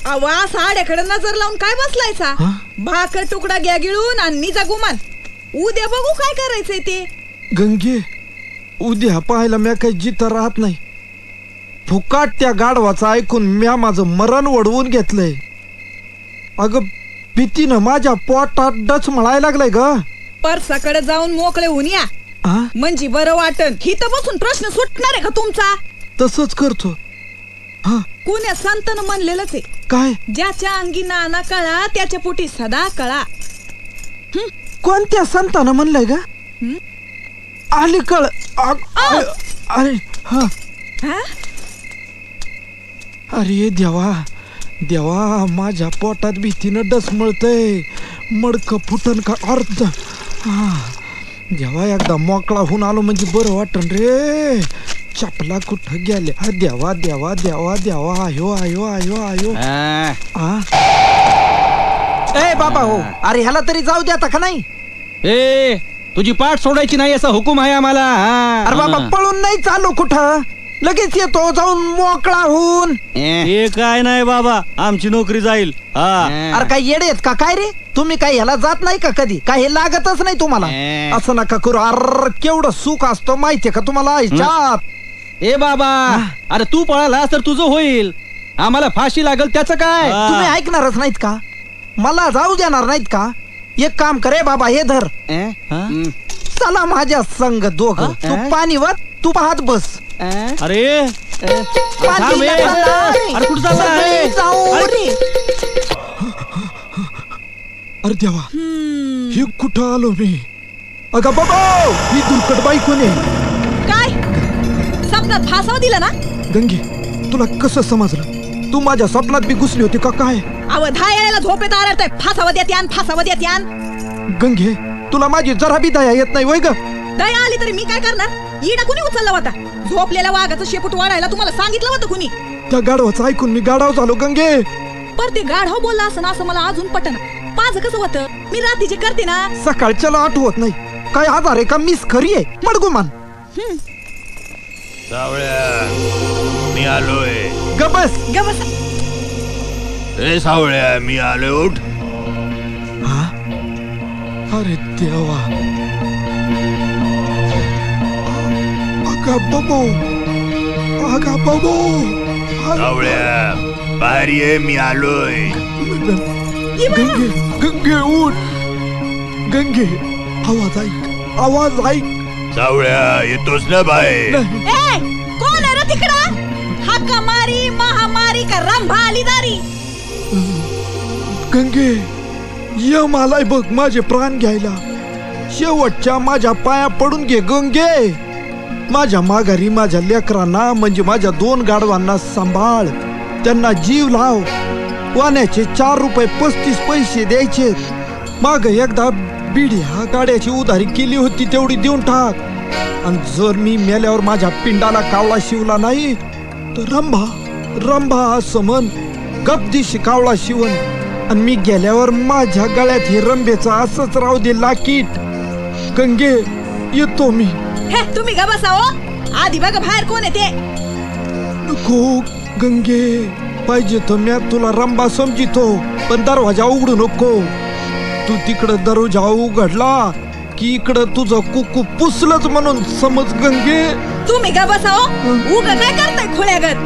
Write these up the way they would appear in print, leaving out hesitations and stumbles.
आवा साड्याकडे नजर लावून काय बसलायचा? भाकर तुकडा घ्या गिळून आणि निजा गुमान. उद्या बघू काय करायचंय ते. गंगे, उद्या पाहायला म्या काही जिथं राहत नाही. फुकाट त्या गाढवाचं ऐकून म्या माझं मरण वडवून घेतलंय. अगं भीतीनं माझ्या पोटात डच म्हणायला लागलाय ग. परसाकडे जाऊन मोकळे होऊन या, म्हणजे बरं वाटन. हिथं बसून प्रश्न सुटणार आहे का तुमचा? तसंच करतो. कोण्या संतानं म्हणलेलंच आहे, काय? ज्याच्या अंगी नाना कळा त्याच्या पोटी सदा कळा. कोणत्या संतानं म्हणलंय ग? अलीकड अरे अरे देवा देवा, माझ्या पोटात भीतीनं डसमळतय. मडक फुटन का अर्थ. देवा, एकदा मोकळा होऊन आलो म्हणजे बरं वाटन रे. चपला कुठं गेल्या? देवा देवा देवा देवा. आयो आयो आयो आयो. ए बाबा हो, अरे ह्याला तरी जाऊ द्या का नाही? ए, तुझी पाठ सोडायची नाही असा हुकूम आहे आम्हाला. अरे बाबा, पळून नाही चालू कुठं, लगेच येतो जाऊन मोकळा होऊन. हे काय नाही बाबा, आमची नोकरी जाईल. अरे काय येडे आहेत का काय रे तुम्ही? काय ह्याला जात नाही का कधी? काय हे लागतच नाही तुम्हाला? असं नका करू. अरे केवढं सुख असतं माहितीये का तुम्हाला ह्याच्यात? ए बाबा, अरे तू पळालास तर तुझं होईल, आम्हाला फाशी लागल त्याचं काय? तुम्ही ऐकणारच नाहीत का? मला जाऊ देणार नाहीत का? एक काम करे बाबा, हे धर. चला माझ्या संग दोघ. तू पाणी वर, तू पाहत बस. अरे कुठं चाललाय? अरे देवा, हे कुठं आलो मी? अगं बाबा, ही दुर्कट बाई कोण आहे? काय स्वप्नात फासाव दिला ना? गंगे, तुला कसं समजलं? तू माझ्या स्वप्नात बी घुसली होती का काय? अव धायाला झोपेत आरडतय, फासावं देत्यान फासावं देत्यान. गंगे, तुला माझी जरा बी दया येत नाही वय ग? दया आली तरी मी काय करणार? इडा कुणी उचलला होता? झोपलेल्या वाघाचं शेपूट वाढायला तुम्हाला सांगितलं होतं कुणी? त्या गाढवाचं ऐकून मी गाढव झालो गंगे. पर ते गाढव बोलला असं ना, असं मला अजून पटना. माझं कसं होतं, मी रात्रीचे करते ना. सकाळच्याला आठवत नाही. काय आजार आहे का? मिस खरी आहे मडगुमान. सावळ्या, मी आलोय. गबस गबस. ए सावळ्या, मी आलोय, उठ. अरे देवा. अगा बाबू, अगा बाबू. सावळ्या, बाहेर ये, मी आलोय. गंगे, गंगे उठ. गंगे, आवाज ऐक, आवाज ऐक. सावळ्या, येतोस ना बाहेर? ए, कोण आहे रे तिकडं? हाका मारी महामारी का रंभा आली दारी? गंगे, ये मलाय बघ माझे प्राण घ्यायला. शेवटच्या माझ्या पाया पडून घे गंगे. माझ्या माघारी माझ्या लेकरांना, म्हणजे माझ्या 2 गाढवांना सांभाळ. त्यांना जीव लाव. वाण्याचे 4 रुपये 35 पैसे द्यायचे. माग एकदा बिड्या गाड्याची उधारी केली होती, तेवढी देऊन टाक. आणि जर मी मेल्यावर माझ्या पिंडाला कावळा शिवला नाही तर रंभा रंभा असं म्हण. गपदिशी कावळा शिवण. आणि मी गेल्यावर माझ्या गळ्यात हे रंभेचं असंच राहू दे लाकीट. गंगे, येतो मी. हे तुम्ही गा बसाओ. आधी बघा बाहेर कोण आहे ते. नको गंगे, पाहिजे तर मी तुला रंभा समजितो, पण दरवाजा उघडू नको. तू तिकडं दरवाजा उघडला की इकडं तुझं कुकू पुसलंच म्हणून समज गंगे. तुम्ही गा बसाओ. उग काय करताय खुळ्यागत?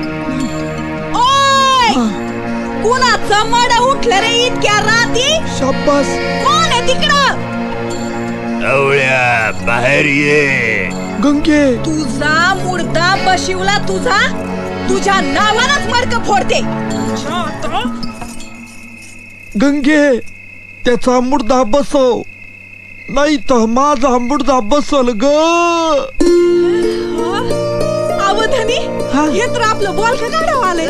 ओय, कुणाचं मड उठलं रे इतक्या राती? शाबास. कोण आहे तिकडं? सावळ्या, बाहेर ये. गंगे, तुझा मुर्दा बशिवला तुझा, तुझ्या नावानच मडकं फोडते. गंगे, त्याचा मुर्दा बसव, नाही तर माझा मुर्दा बसल ग. अवधनी, हे तर आपलं बॉल का गाडव आले.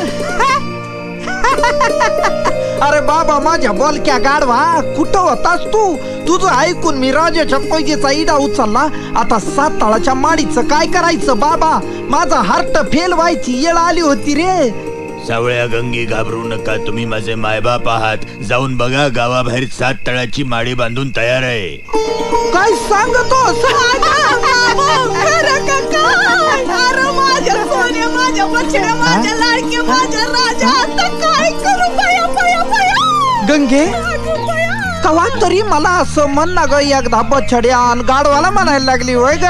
अरे बाबा, माझ्या बोलक्या गाढवा, कुठं होतास तू? तुझं ऐकून मी राजाच्या पैजेचा इडा उचलला. आता 7 ताळाच्या माडीचं काय करायचं बाबा? माझा हार्ट फेल व्हायची येळ आली होती रे. सावळ्या, गंगे घाबरू नका, तुम्ही माझे मायबाप आहात. जाऊन बघा, गावाबाहेर 7 तळाची माडी बांधून तयार आहे. काय सांगतोस? अरे माझ्या सोन्या, माझ्या बछड्या, माझ्या लाडक्या, माझ्या राजा, आता काय करू बाया? गंगे कवा तरी मला असं म्हण ना ग एकदा बछड्या आणि गाढवाला म्हणायला लागली होय ग.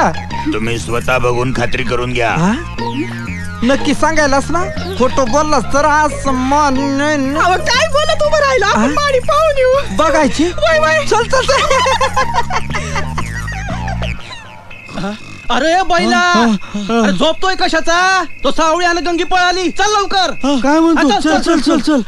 तुम्ही स्वतः बघून खात्री करून घ्या. नक्की सांगायलास ना खोटं बोललास तर असं म्हण. काय बोलत उभं राहिला आपण माडी पाहून येऊ बघायची. चल चल चल. अरे बैला अरे झोपतोय कशाचा? तो सावळी आणि गंगी पळाली. चल लवकर. काय म्हणतो? चल चल चल चल.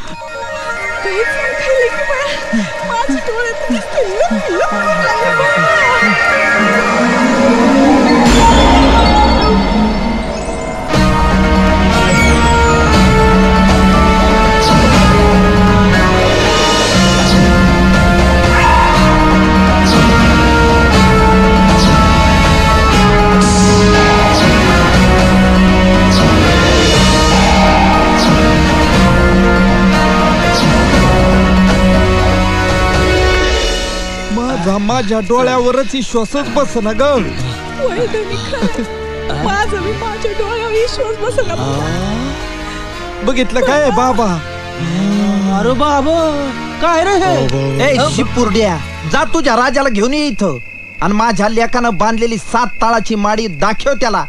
माझ्या डोळ्यावरच विश्वासच बस ना ग. माझ्या डोळ्यावर विश्वास बसला. बघितलं काय बाबा? अरे बाबा काय रे हे? ए शिपुर्ड्या जा तुझ्या राजाला घेऊन ये इथं आणि माझ्या लेकानं बांधलेली 7 ताळाची माडी दाखव त्याला.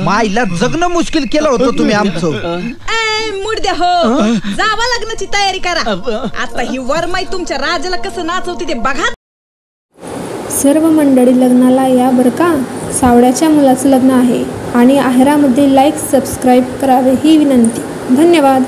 माईला जगणं मुश्किल केलं होतं तुम्ही आमचं. मुडद्या हो जावा लग्नाची तयारी करा. आता ही वरमाई तुमच्या राजाला कसं नाचवते ते बघा. सर्व मंडळी लग्नाला या बरं का. सावड्याच्या मुलाचं लग्न आहे आणि आहेरामध्ये लाईक सबस्क्राईब करावे ही विनंती. धन्यवाद.